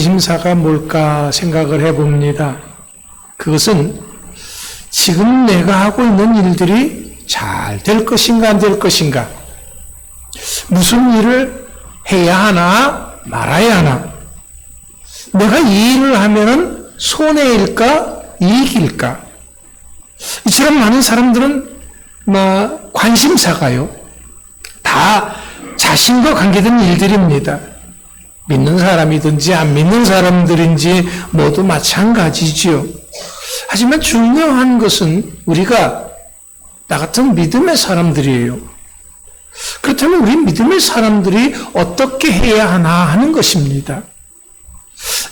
관심사가 뭘까 생각을 해봅니다. 그것은 지금 내가 하고 있는 일들이 잘 될 것인가 안 될 것인가, 무슨 일을 해야 하나 말아야 하나, 내가 이 일을 하면은 손해일까 이익일까. 이처럼 많은 사람들은 관심사가요, 다 자신과 관계된 일들입니다. 믿는 사람이든지 안 믿는 사람들인지 모두 마찬가지지요. 하지만 중요한 것은 우리가 나 같은 믿음의 사람들이에요. 그렇다면 우리 믿음의 사람들이 어떻게 해야 하나 하는 것입니다.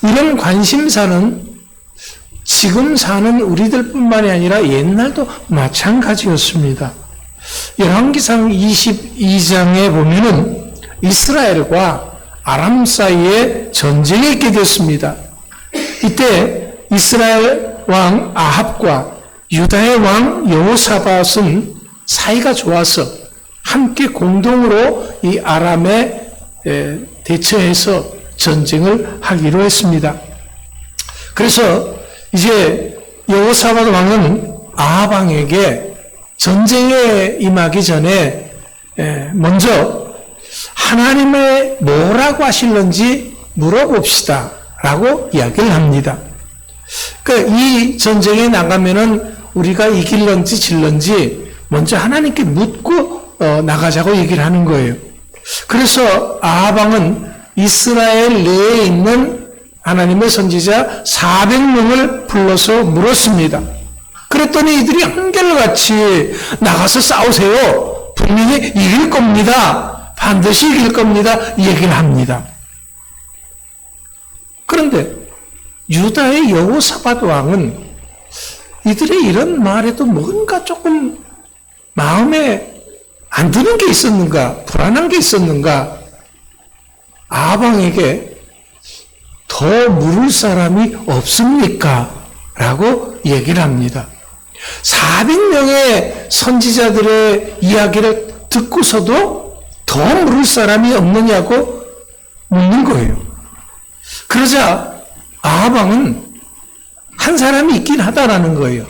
이런 관심사는 지금 사는 우리들 뿐만이 아니라 옛날도 마찬가지였습니다. 열왕기상 22장에 보면은 이스라엘과 아람 사이에 전쟁이 있게 됐습니다. 이때 이스라엘 왕 아합과 유다의 왕 여호사밧은 사이가 좋아서 함께 공동으로 이 아람에 대처해서 전쟁을 하기로 했습니다. 그래서 이제 여호사밧 왕은 아합 왕에게 전쟁에 임하기 전에 먼저 하나님의 뭐라고 하실는지 물어봅시다 라고 이야기를 합니다. 그러니까 이 전쟁에 나가면은 우리가 이길런지 질런지 먼저 하나님께 묻고 나가자고 얘기를 하는 거예요. 그래서 아합 왕은 이스라엘 내에 있는 하나님의 선지자 400명을 불러서 물었습니다. 그랬더니 이들이 한결같이 나가서 싸우세요. 분명히 이길 겁니다. 반드시 이길 겁니다. 이 얘기를 합니다. 그런데 유다의 여호사밧 왕은 이들의 이런 말에도 뭔가 조금 마음에 안 드는 게 있었는가, 불안한 게 있었는가, 아합 왕에게 더 물을 사람이 없습니까? 라고 얘기를 합니다. 400명의 선지자들의 이야기를 듣고서도 더 물을 사람이 없느냐고 묻는 거예요. 그러자 아합 왕은 한 사람이 있긴 하다라는 거예요.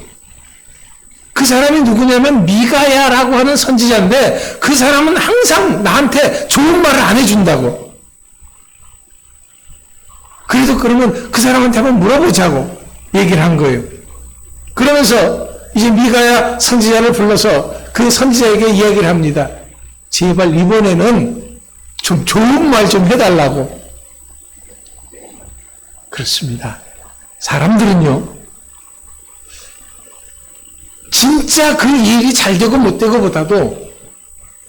그 사람이 누구냐면 미가야라고 하는 선지자인데 그 사람은 항상 나한테 좋은 말을 안 해준다고. 그래도 그러면 그 사람한테 한번 물어보자고 얘기를 한 거예요. 그러면서 이제 미가야 선지자를 불러서 그 선지자에게 이야기를 합니다. 제발 이번에는 좀 좋은 말 좀 해달라고. 그렇습니다. 사람들은요, 진짜 그 일이 잘 되고 못 되고 보다도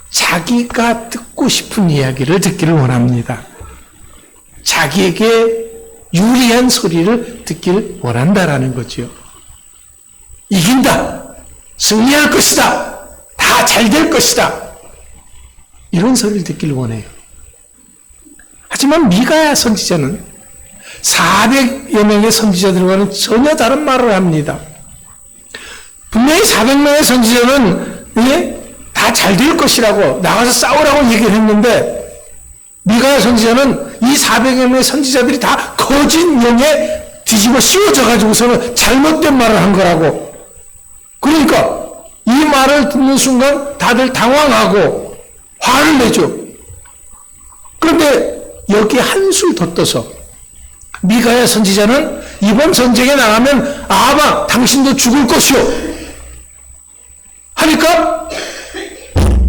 자기가 듣고 싶은 이야기를 듣기를 원합니다. 자기에게 유리한 소리를 듣기를 원한다라는 거죠. 이긴다, 승리할 것이다, 다 잘 될 것이다, 이런 소리를 듣기를 원해요. 하지만 미가야 선지자는 400여 명의 선지자들과는 전혀 다른 말을 합니다. 분명히 400명의 선지자는 다 잘 될 것이라고 나가서 싸우라고 얘기를 했는데 미가야 선지자는 이 400여 명의 선지자들이 다 거짓 영에 뒤집어 씌워져 가지고서는 잘못된 말을 한 거라고. 그러니까 이 말을 듣는 순간 다들 당황하고 화를 내죠. 그런데 여기 한술 더 떠서 미가야 선지자는 이번 전쟁에 나가면 아합아 당신도 죽을 것이오 하니까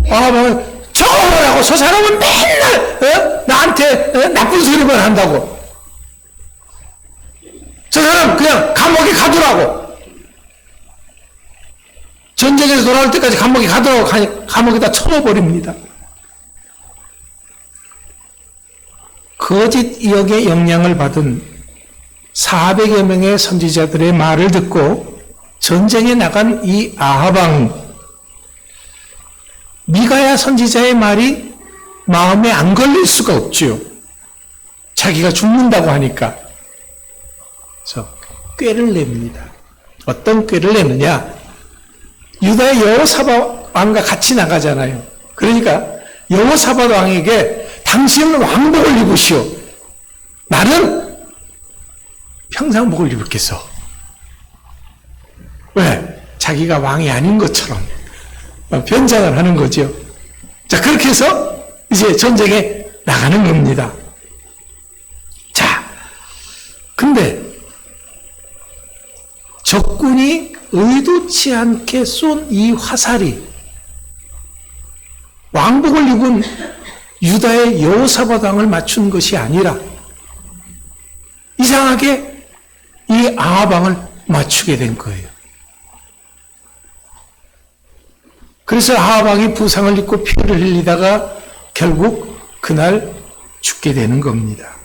아합은 저라고, 저 사람은 맨날 나한테 나쁜 소리만 한다고, 저 사람 그냥 감옥에 가두라고, 전쟁에서 돌아올 때까지 감옥에 가두라고 감옥에다 쳐넣어버립니다. 거짓 역의 영향을 받은 400여 명의 선지자들의 말을 듣고 전쟁에 나간 이 아합 왕, 미가야 선지자의 말이 마음에 안 걸릴 수가 없지요. 자기가 죽는다고 하니까. 그래서 꾀를 냅니다. 어떤 꾀를 내느냐? 유다의 여호사밧 왕과 같이 나가잖아요. 그러니까 여호사밧 왕에게 당신은 왕복을 입으시오. 나는 평상복을 입었겠어. 왜? 자기가 왕이 아닌 것처럼 변장을 하는 거죠. 자, 그렇게 해서 이제 전쟁에 나가는 겁니다. 자, 근데 적군이 의도치 않게 쏜 이 화살이 왕복을 입은 유다의 여호사밧 왕을 맞춘 것이 아니라 이상하게 이 아합 왕을 맞추게 된 거예요. 그래서 아합 왕이 부상을 입고 피를 흘리다가 결국 그날 죽게 되는 겁니다.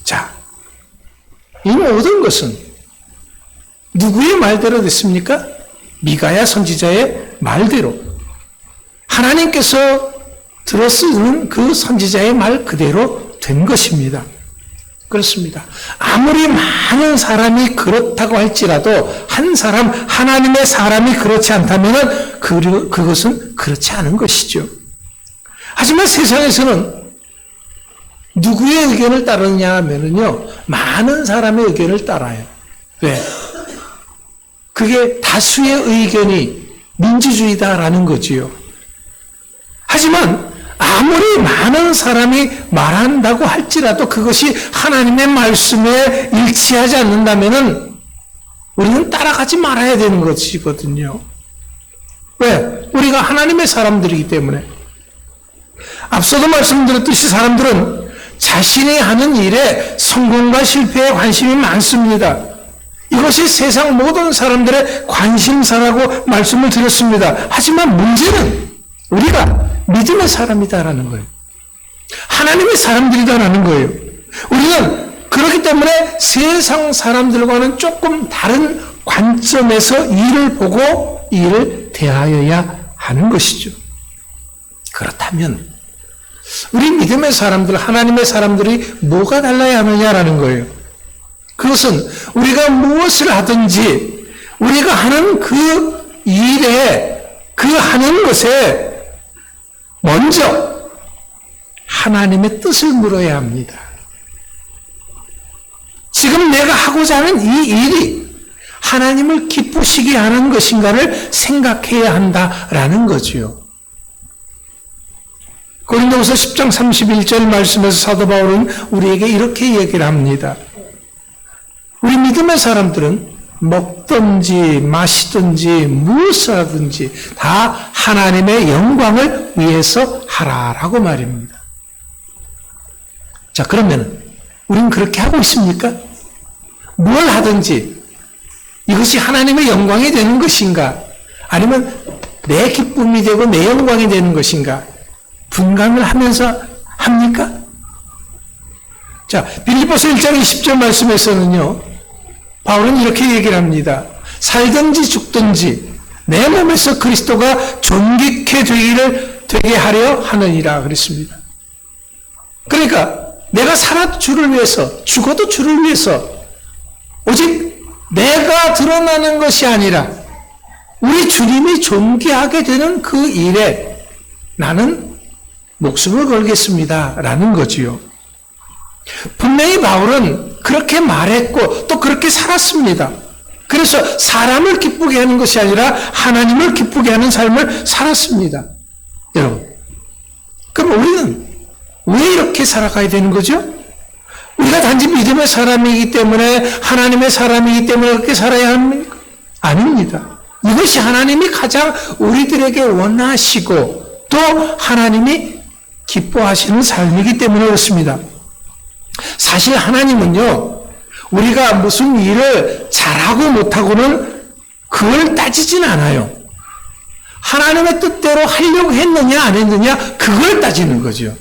자, 이 모든 것은 누구의 말대로 됐습니까? 미가야 선지자의 말대로 하나님께서 들어쓰는 그 선지자의 말 그대로 된 것입니다. 그렇습니다. 아무리 많은 사람이 그렇다고 할지라도 한 사람, 하나님의 사람이 그렇지 않다면 그것은 그렇지 않은 것이죠. 하지만 세상에서는 누구의 의견을 따르느냐 하면요, 많은 사람의 의견을 따라요. 왜? 그게 다수의 의견이 민주주의다라는 거지요. 하지만 아무리 많은 사람이 말한다고 할지라도 그것이 하나님의 말씀에 일치하지 않는다면 우리는 따라가지 말아야 되는 것이거든요. 왜? 우리가 하나님의 사람들이기 때문에. 앞서도 말씀드렸듯이 사람들은 자신이 하는 일에 성공과 실패에 관심이 많습니다. 이것이 세상 모든 사람들의 관심사라고 말씀을 드렸습니다. 하지만 문제는 우리가 믿음의 사람이다라는 거예요. 하나님의 사람들이다라는 거예요. 우리는 그렇기 때문에 세상 사람들과는 조금 다른 관점에서 일을 보고 일을 대하여야 하는 것이죠. 그렇다면 우리 믿음의 사람들, 하나님의 사람들이 뭐가 달라야 하느냐라는 거예요. 그것은 우리가 무엇을 하든지 우리가 하는 그 일에, 그 하는 것에 먼저 하나님의 뜻을 물어야 합니다. 지금 내가 하고자 하는 이 일이 하나님을 기쁘시게 하는 것인가를 생각해야 한다라는 거지요. 고린도후서 10장 31절 말씀에서 사도 바울은 우리에게 이렇게 얘기를 합니다. 우리 믿음의 사람들은 먹든지 마시든지 무엇을 하든지 다 하나님의 영광을 위해서 하라라고 말입니다. 자, 그러면 우리는 그렇게 하고 있습니까? 뭘 하든지 이것이 하나님의 영광이 되는 것인가? 아니면 내 기쁨이 되고 내 영광이 되는 것인가? 분간을 하면서 합니까? 자, 빌립보서 1장 20절 말씀에서는요, 바울은 이렇게 얘기를 합니다. 살든지 죽든지 내 몸에서 그리스도가 존귀케 되게 하려 하느니라 그랬습니다. 그러니까 내가 살아도 주를 위해서, 죽어도 주를 위해서, 오직 내가 드러나는 것이 아니라 우리 주님이 존귀하게 되는 그 일에 나는 목숨을 걸겠습니다 라는 거지요. 분명히 바울은 그렇게 말했고 또 그렇게 살았습니다. 그래서 사람을 기쁘게 하는 것이 아니라 하나님을 기쁘게 하는 삶을 살았습니다. 여러분, 그럼 우리는 왜 이렇게 살아가야 되는 거죠? 우리가 단지 믿음의 사람이기 때문에, 하나님의 사람이기 때문에 그렇게 살아야 합니까? 아닙니다. 이것이 하나님이 가장 우리들에게 원하시고 또 하나님이 기뻐하시는 삶이기 때문에 그렇습니다. 사실 하나님은요, 우리가 무슨 일을 잘하고 못하고는 그걸 따지진 않아요. 하나님의 뜻대로 하려고 했느냐 안 했느냐 그걸 따지는 거죠.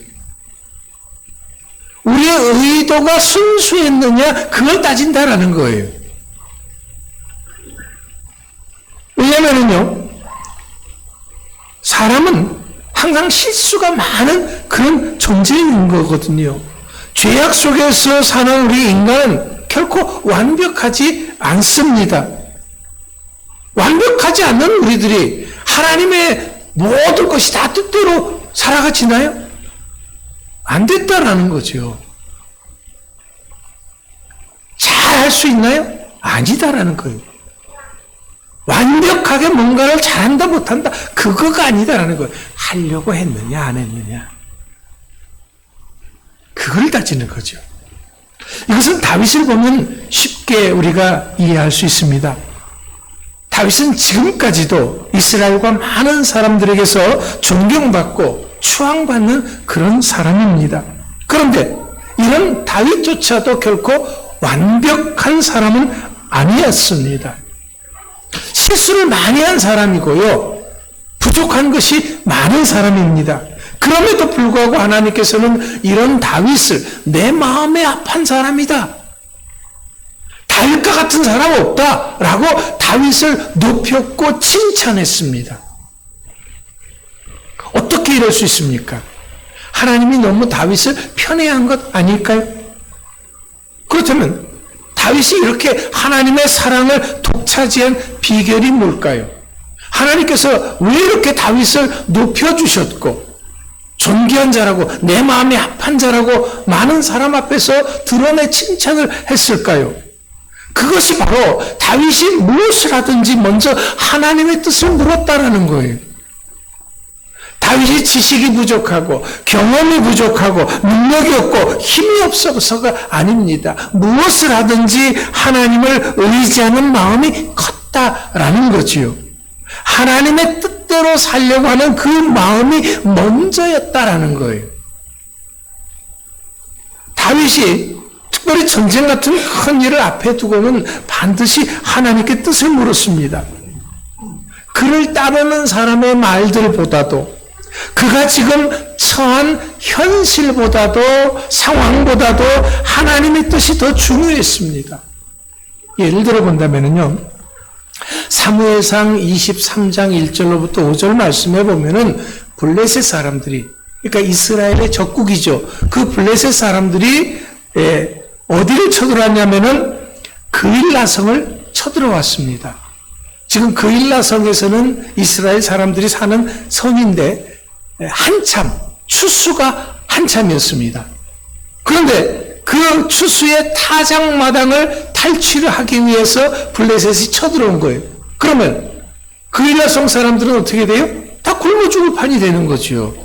우리의 의도가 순수했느냐 그걸 따진다라는 거예요. 왜냐면은요, 사람은 항상 실수가 많은 그런 존재인 거거든요. 죄악 속에서 사는 우리 인간은 결코 완벽하지 않습니다. 완벽하지 않는 우리들이 하나님의 모든 것이 다 뜻대로 살아가지나요? 안 됐다라는 거죠. 잘 할 수 있나요? 아니다라는 거예요. 완벽하게 뭔가를 잘한다 못한다 그거가 아니다라는 거예요. 하려고 했느냐 안 했느냐 그걸 따지는 거죠. 이것은 다윗을 보면 쉽게 우리가 이해할 수 있습니다. 다윗은 지금까지도 이스라엘과 많은 사람들에게서 존경받고 추앙받는 그런 사람입니다. 그런데 이런 다윗조차도 결코 완벽한 사람은 아니었습니다. 실수를 많이 한 사람이고요. 부족한 것이 많은 사람입니다. 그럼에도 불구하고 하나님께서는 이런 다윗을 내 마음에 합한 사람이다. 다윗과 같은 사람 없다라고 다윗을 높였고 칭찬했습니다. 어떻게 이럴 수 있습니까? 하나님이 너무 다윗을 편애한 것 아닐까요? 그렇다면 다윗이 이렇게 하나님의 사랑을 독차지한 비결이 뭘까요? 하나님께서 왜 이렇게 다윗을 높여주셨고 존귀한 자라고 내 마음에 합한 자라고 많은 사람 앞에서 드러내 칭찬을 했을까요? 그것이 바로 다윗이 무엇을 하든지 먼저 하나님의 뜻을 물었다라는 거예요. 다윗이 지식이 부족하고 경험이 부족하고 능력이 없고 힘이 없어서가 아닙니다. 무엇을 하든지 하나님을 의지하는 마음이 컸다라는 거지요. 하나님의 뜻대로 살려고 하는 그 마음이 먼저였다라는 거예요. 다윗이 특별히 전쟁 같은 큰 일을 앞에 두고는 반드시 하나님께 뜻을 물었습니다. 그를 따르는 사람의 말들보다도 그가 지금 처한 현실보다도 상황보다도 하나님의 뜻이 더 중요했습니다. 예를 들어 본다면요. 사무엘상 23장 1절로부터 5절 말씀에 보면은 블레셋 사람들이 그러니까 이스라엘의 적국이죠. 그 블레셋 사람들이 어디를 쳐들어왔냐면은 그일라성을 쳐들어왔습니다. 지금 그일라성에서는 이스라엘 사람들이 사는 성인데 한참 추수가 한참이었습니다. 그런데 그 추수의 타작마당을 탈취를 하기 위해서 블레셋이 쳐들어온 거예요. 그러면 그일라성 사람들은 어떻게 돼요? 다 굶어 죽을 판이 되는 거죠.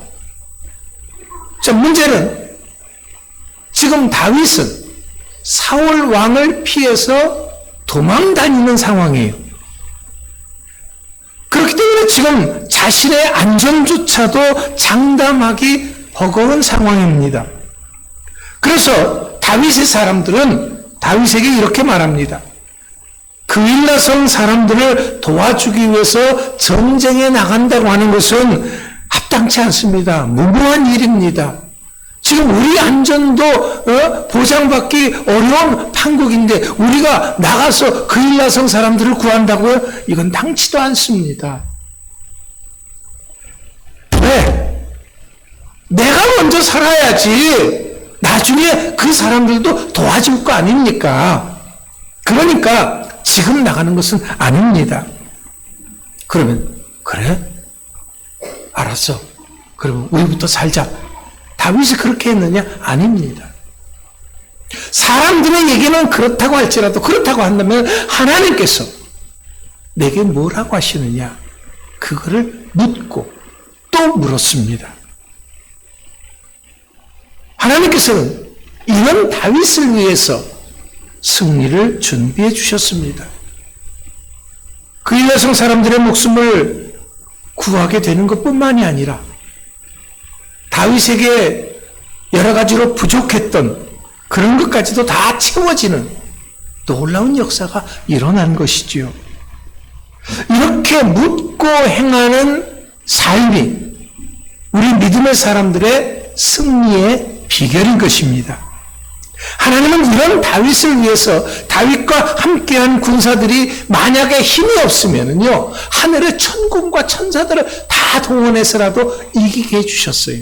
자, 문제는 지금 다윗은 사울 왕을 피해서 도망 다니는 상황이에요. 그렇기 때문에 지금 자신의 안전조차도 장담하기 버거운 상황입니다. 그래서 다윗의 사람들은 다윗에게 이렇게 말합니다. 그일라성 사람들을 도와주기 위해서 전쟁에 나간다고 하는 것은 합당치 않습니다. 무모한 일입니다. 지금 우리 안전도 보장받기 어려운 판국인데 우리가 나가서 그일라성 사람들을 구한다고요? 이건 당치도 않습니다. 왜? 내가 먼저 살아야지 나중에 그 사람들도 도와줄 거 아닙니까? 그러니까 지금 나가는 것은 아닙니다. 그러면 그래? 알았어. 그러면 우리부터 살자. 다윗이 그렇게 했느냐? 아닙니다. 사람들의 얘기는 그렇다고 할지라도 그렇다고 한다면 하나님께서 내게 뭐라고 하시느냐? 그거를 묻고 또 물었습니다. 하나님께서는 이런 다윗을 위해서 승리를 준비해 주셨습니다. 그일라성 사람들의 목숨을 구하게 되는 것뿐만이 아니라 다윗에게 여러 가지로 부족했던 그런 것까지도 다 채워지는 놀라운 역사가 일어난 것이지요. 이렇게 묻고 행하는 삶이 우리 믿음의 사람들의 승리의 비결인 것입니다. 하나님은 이런 다윗을 위해서 다윗과 함께한 군사들이 만약에 힘이 없으면요 하늘의 천군과 천사들을 다 동원해서라도 이기게 해주셨어요.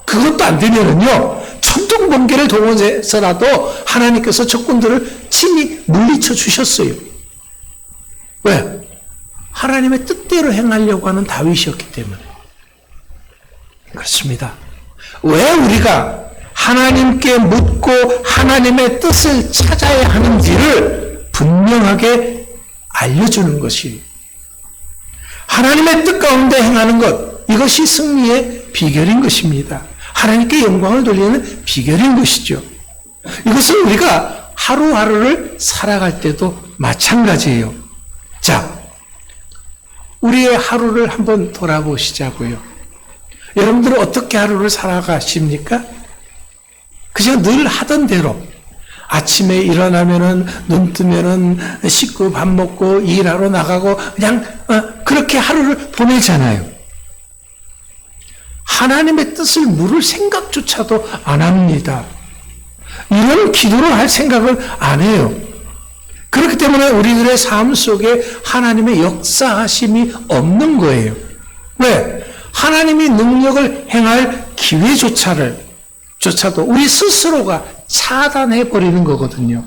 그것도 안 되면은요 천둥번개를 동원해서라도 하나님께서 적군들을 친히 물리쳐 주셨어요. 왜? 하나님의 뜻대로 행하려고 하는 다윗이었기 때문에 그렇습니다. 왜 우리가 하나님께 묻고 하나님의 뜻을 찾아야 하는지를 분명하게 알려주는 것이, 하나님의 뜻 가운데 행하는 것, 이것이 승리의 비결인 것입니다. 하나님께 영광을 돌리는 비결인 것이죠. 이것은 우리가 하루하루를 살아갈 때도 마찬가지예요. 자, 우리의 하루를 한번 돌아보시자고요. 여러분들은 어떻게 하루를 살아가십니까? 그냥 늘 하던 대로 아침에 일어나면은 눈 뜨면은 씻고 밥 먹고 일하러 나가고 그냥 그렇게 하루를 보내잖아요. 하나님의 뜻을 물을 생각조차도 안 합니다. 이런 기도를 할 생각을 안 해요. 그렇기 때문에 우리들의 삶 속에 하나님의 역사하심이 없는 거예요. 왜? 하나님이 능력을 행할 기회조차도 우리 스스로가 차단해 버리는 거거든요.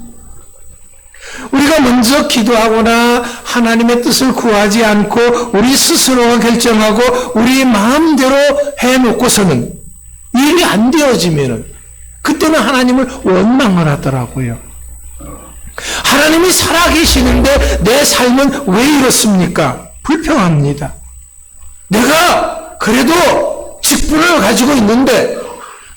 우리가 먼저 기도하거나 하나님의 뜻을 구하지 않고 우리 스스로가 결정하고 우리 마음대로 해놓고서는 일이 안 되어지면은 그때는 하나님을 원망을 하더라고요. 하나님이 살아계시는데 내 삶은 왜 이렇습니까? 불평합니다. 내가 그래도 직분을 가지고 있는데,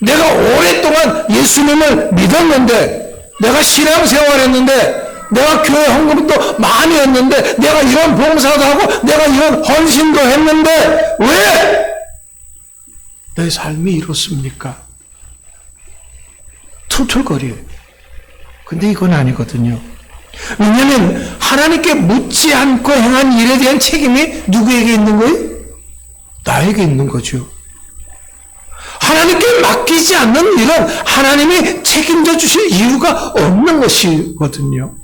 내가 오랫동안 예수님을 믿었는데, 내가 신앙생활했는데, 내가 교회 헌금도 많이 했는데, 내가 이런 봉사도 하고, 내가 이런 헌신도 했는데, 왜 내 삶이 이렇습니까? 툴툴거려요. 근데 이건 아니거든요. 왜냐하면 하나님께 묻지 않고 행한 일에 대한 책임이 누구에게 있는 거예요? 나에게 있는 거죠. 하나님께 맡기지 않는 일은 하나님이 책임져 주실 이유가 없는 것이거든요.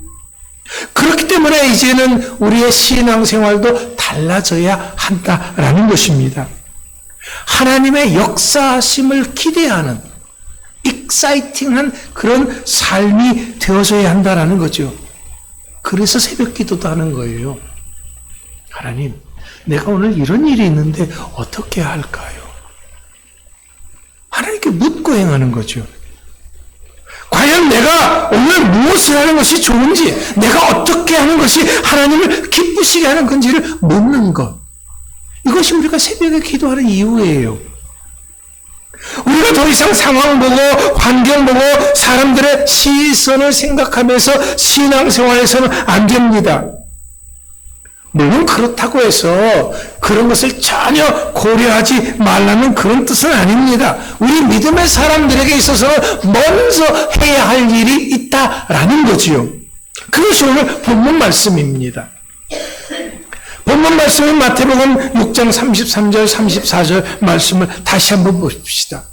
그렇기 때문에 이제는 우리의 신앙생활도 달라져야 한다라는 것입니다. 하나님의 역사하심을 기대하는 익사이팅한 그런 삶이 되어져야 한다라는 거죠. 그래서 새벽 기도도 하는 거예요. 하나님, 내가 오늘 이런 일이 있는데 어떻게 할까요? 하나님께 묻고 행하는 거죠. 과연 내가 오늘 무엇을 하는 것이 좋은지, 내가 어떻게 하는 것이 하나님을 기쁘시게 하는 건지를 묻는 것. 이것이 우리가 새벽에 기도하는 이유예요. 우리가 더 이상 상황 보고 환경 보고 사람들의 시선을 생각하면서 신앙생활에서는 안 됩니다. 물론 그렇다고 해서 그런 것을 전혀 고려하지 말라는 그런 뜻은 아닙니다. 우리 믿음의 사람들에게 있어서는 먼저 해야 할 일이 있다라는 거지요. 그것이 오늘 본문 말씀입니다. 본문 말씀은 마태복음 6장 33절 34절 말씀을 다시 한번 보십시다.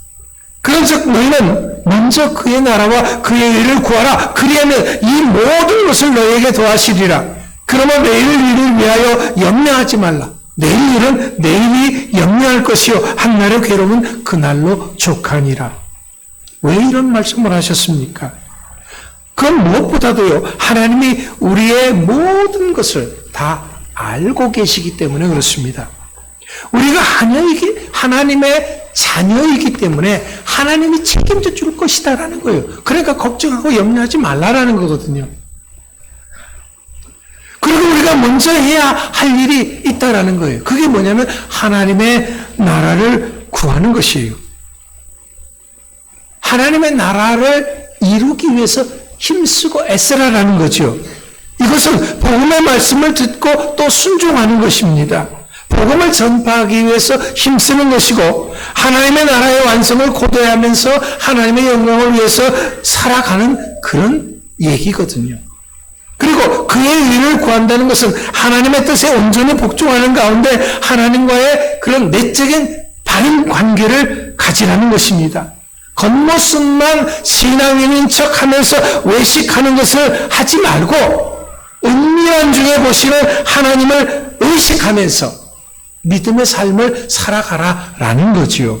그런즉 너희는 먼저 그의 나라와 그의 일을 구하라. 그리하면 이 모든 것을 너희에게 더하시리라. 그러면 내일 일을 위하여 염려하지 말라. 내일 일은 내일이 염려할 것이요 한날의 괴로움은 그날로 족하니라. 왜 이런 말씀을 하셨습니까? 그건 무엇보다도요, 하나님이 우리의 모든 것을 다 알고 계시기 때문에 그렇습니다. 우리가 하나님의 자녀이기 때문에 하나님이 책임져 줄 것이다라는 거예요. 그러니까 걱정하고 염려하지 말라라는 거거든요. 그리고 우리가 먼저 해야 할 일이 있다라는 거예요. 그게 뭐냐면 하나님의 나라를 구하는 것이에요. 하나님의 나라를 이루기 위해서 힘쓰고 애쓰라라는 거죠. 이것은 복음의 말씀을 듣고 또 순종하는 것입니다. 복음을 전파하기 위해서 힘쓰는 것이고 하나님의 나라의 완성을 고대하면서 하나님의 영광을 위해서 살아가는 그런 얘기거든요. 그리고 그의 일을 구한다는 것은 하나님의 뜻에 온전히 복종하는 가운데 하나님과의 그런 내적인 바른 관계를 가지라는 것입니다. 겉모습만 신앙인인 척하면서 외식하는 것을 하지 말고 은밀한 중에 보시는 하나님을 의식하면서 믿음의 삶을 살아가라라는 거지요.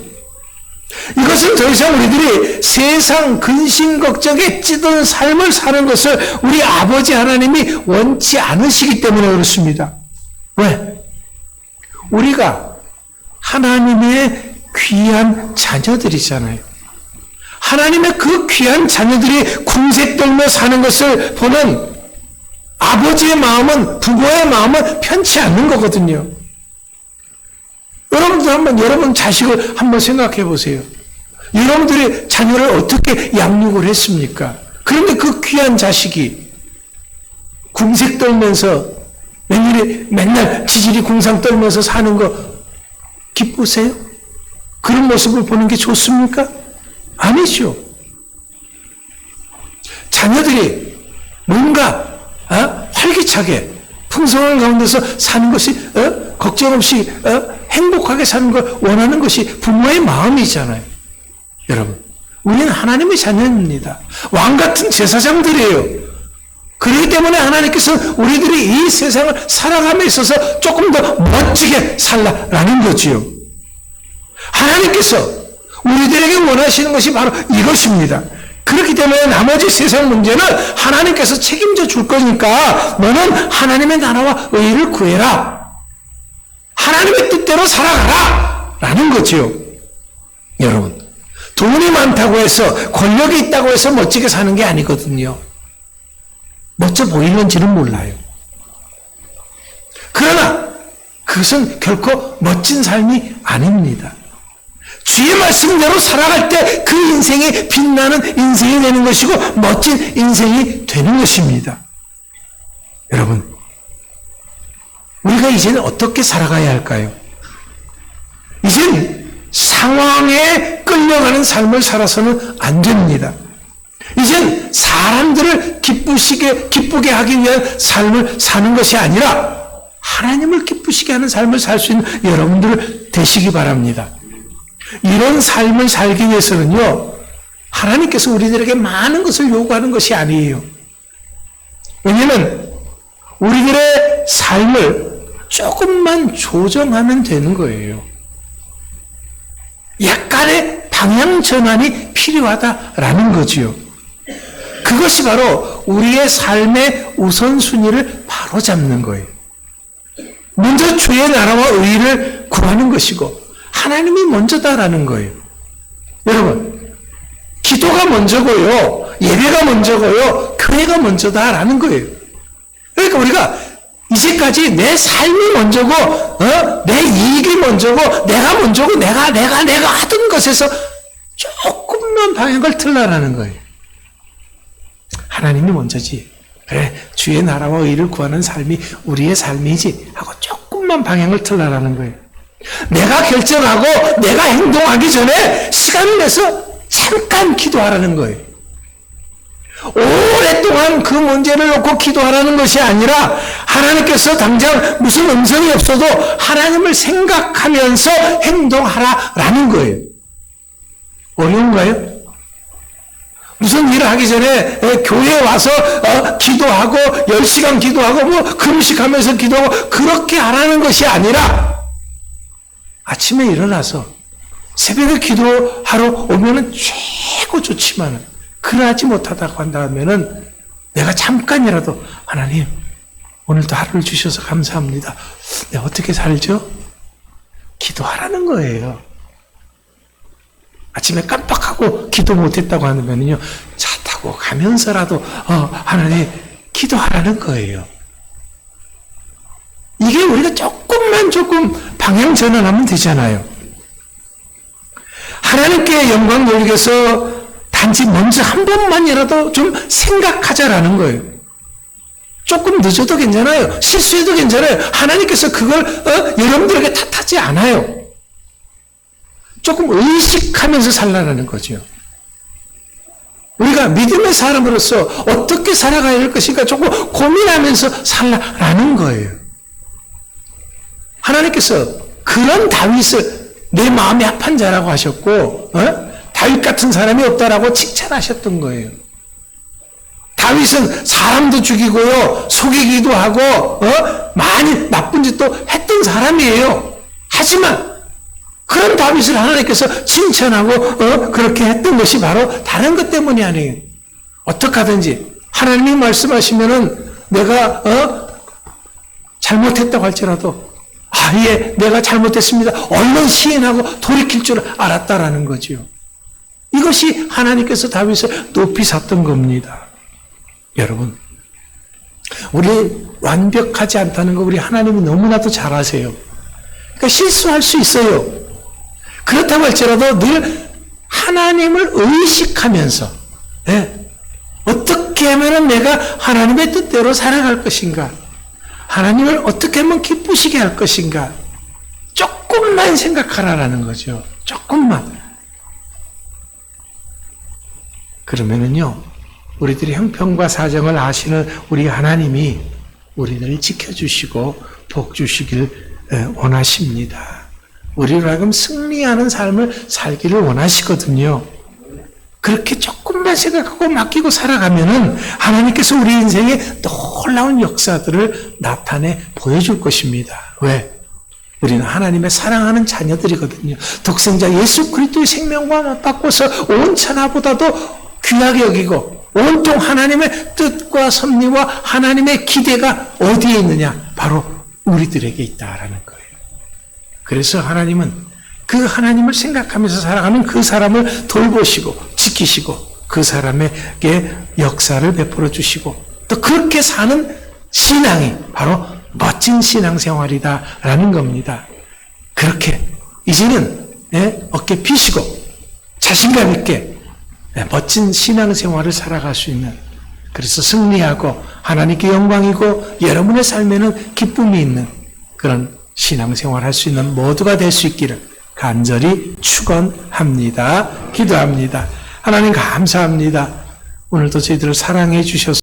이것은 더 이상 우리들이 세상 근심 걱정에 찌든 삶을 사는 것을 우리 아버지 하나님이 원치 않으시기 때문에 그렇습니다. 왜? 우리가 하나님의 귀한 자녀들이잖아요. 하나님의 그 귀한 자녀들이 궁색떨며 사는 것을 보는 아버지의 마음은, 부모의 마음은 편치 않는 거거든요. 여러분 자식을 한번 생각해 보세요. 여러분들이 자녀를 어떻게 양육을 했습니까? 그런데 그 귀한 자식이 궁색 떨면서 맨날 지질이 궁상 떨면서 사는 거 기쁘세요? 그런 모습을 보는 게 좋습니까? 아니죠. 자녀들이 뭔가 활기차게 풍성한 가운데서 사는 것이 걱정 없이 행복하게 사는 걸 원하는 것이 부모의 마음이잖아요. 여러분, 우리는 하나님의 자녀입니다. 왕 같은 제사장들이에요. 그렇기 때문에 하나님께서 우리들이 이 세상을 살아감에 있어서 조금 더 멋지게 살라라는 거지요. 하나님께서 우리들에게 원하시는 것이 바로 이것입니다. 그렇기 때문에 나머지 세상 문제는 하나님께서 책임져 줄 거니까 너는 하나님의 나라와 의를 구해라. 하나님의 뜻대로 살아가라. 라는 거지요. 여러분, 돈이 많다고 해서 권력이 있다고 해서 멋지게 사는 게 아니거든요. 멋져 보이는지는 몰라요. 그러나 그것은 결코 멋진 삶이 아닙니다. 주의 말씀대로 살아갈 때 그 인생이 빛나는 인생이 되는 것이고 멋진 인생이 되는 것입니다. 여러분, 우리가 이제는 어떻게 살아가야 할까요? 이제는 상황에 끌려가는 삶을 살아서는 안 됩니다. 이젠 사람들을 기쁘게 하기 위한 삶을 사는 것이 아니라 하나님을 기쁘시게 하는 삶을 살 수 있는 여러분들 되시기 바랍니다. 이런 삶을 살기 위해서는요, 하나님께서 우리들에게 많은 것을 요구하는 것이 아니에요. 왜냐하면 우리들의 삶을 조금만 조정하면 되는 거예요. 약간의 방향 전환이 필요하다라는 거지요. 그것이 바로 우리의 삶의 우선순위를 바로잡는 거예요. 먼저 주의 나라와 의를 구하는 것이고 하나님이 먼저다라는 거예요. 여러분, 기도가 먼저고요, 예배가 먼저고요, 교회가 먼저다라는 거예요. 그러니까 우리가 이제까지 내 삶이 먼저고 내 이익이 먼저고 내가 먼저고 내가 하던 것에서 조금만 방향을 틀라라는 거예요. 하나님이 먼저지. 그래, 주의 나라와 의를 구하는 삶이 우리의 삶이지 하고 조금만 방향을 틀라라는 거예요. 내가 결정하고 내가 행동하기 전에 시간을 내서 잠깐 기도하라는 거예요. 오랫동안 그 문제를 놓고 기도하라는 것이 아니라 하나님께서 당장 무슨 음성이 없어도 하나님을 생각하면서 행동하라라는 거예요. 어려운가요? 무슨 일을 하기 전에 교회에 와서 기도하고 10시간 기도하고 뭐 금식하면서 기도하고 그렇게 하라는 것이 아니라 아침에 일어나서 새벽에 기도하러 오면은 최고 좋지만 그러하지 못하다고 한다면은 내가 잠깐이라도 하나님 오늘도 하루를 주셔서 감사합니다. 내가 어떻게 살죠? 기도하라는 거예요. 아침에 깜빡하고 기도 못했다고 하면요, 차 타고 가면서라도 하나님 기도하라는 거예요. 이게 우리가 조금 방향 전환하면 되잖아요. 하나님께 영광 돌리기 위해서 단지 먼저 한 번만이라도 좀 생각하자라는 거예요. 조금 늦어도 괜찮아요. 실수해도 괜찮아요. 하나님께서 그걸 여러분들에게 탓하지 않아요. 조금 의식하면서 살라는 거죠. 우리가 믿음의 사람으로서 어떻게 살아가야 할 것인가 조금 고민하면서 살라는 거예요. 하나님께서 그런 다윗을 내 마음에 합한 자라고 하셨고 다윗 같은 사람이 없다라고 칭찬하셨던 거예요. 다윗은 사람도 죽이고요, 속이기도 하고 많이 나쁜 짓도 했던 사람이에요. 하지만 그런 다윗을 하나님께서 칭찬하고 그렇게 했던 것이 바로 다른 것 때문이 아니에요. 어떻게 하든지 하나님이 말씀하시면은 내가 잘못했다고 할지라도 예, 내가 잘못했습니다. 얼른 시인하고 돌이킬 줄 알았다라는 거죠. 이것이 하나님께서 다윗을 높이 샀던 겁니다. 여러분, 우리 완벽하지 않다는 거 우리 하나님이 너무나도 잘 아세요. 그러니까 실수할 수 있어요. 그렇다고 할지라도 늘 하나님을 의식하면서 어떻게 하면 내가 하나님의 뜻대로 살아갈 것인가, 하나님을 어떻게 하면 기쁘시게 할 것인가, 조금만 생각하라라는 거죠. 조금만. 그러면은요, 우리들의 형편과 사정을 아시는 우리 하나님이 우리들을 지켜주시고 복 주시길 원하십니다. 우리로 하여금 승리하는 삶을 살기를 원하시거든요. 그렇게 조금만 생각하고 맡기고 살아가면은 하나님께서 우리 인생에 놀라운 역사들을 나타내 보여줄 것입니다. 왜? 우리는 하나님의 사랑하는 자녀들이거든요. 독생자 예수 그리스도의 생명과 맞바꿔서 온 천하보다도 귀하게 여기고 온통 하나님의 뜻과 섭리와 하나님의 기대가 어디에 있느냐? 바로 우리들에게 있다라는 거예요. 그래서 하나님은 그 하나님을 생각하면서 살아가는 그 사람을 돌보시고 지키시고 그 사람에게 역사를 베풀어 주시고 또 그렇게 사는 신앙이 바로 멋진 신앙생활이다라는 겁니다. 그렇게 이제는 어깨 피시고 자신감 있게 멋진 신앙생활을 살아갈 수 있는, 그래서 승리하고 하나님께 영광이고 여러분의 삶에는 기쁨이 있는 그런 신앙생활 할 수 있는 모두가 될 수 있기를 간절히 축원합니다. 기도합니다. 하나님 감사합니다. 오늘도 저희들을 사랑해 주셔서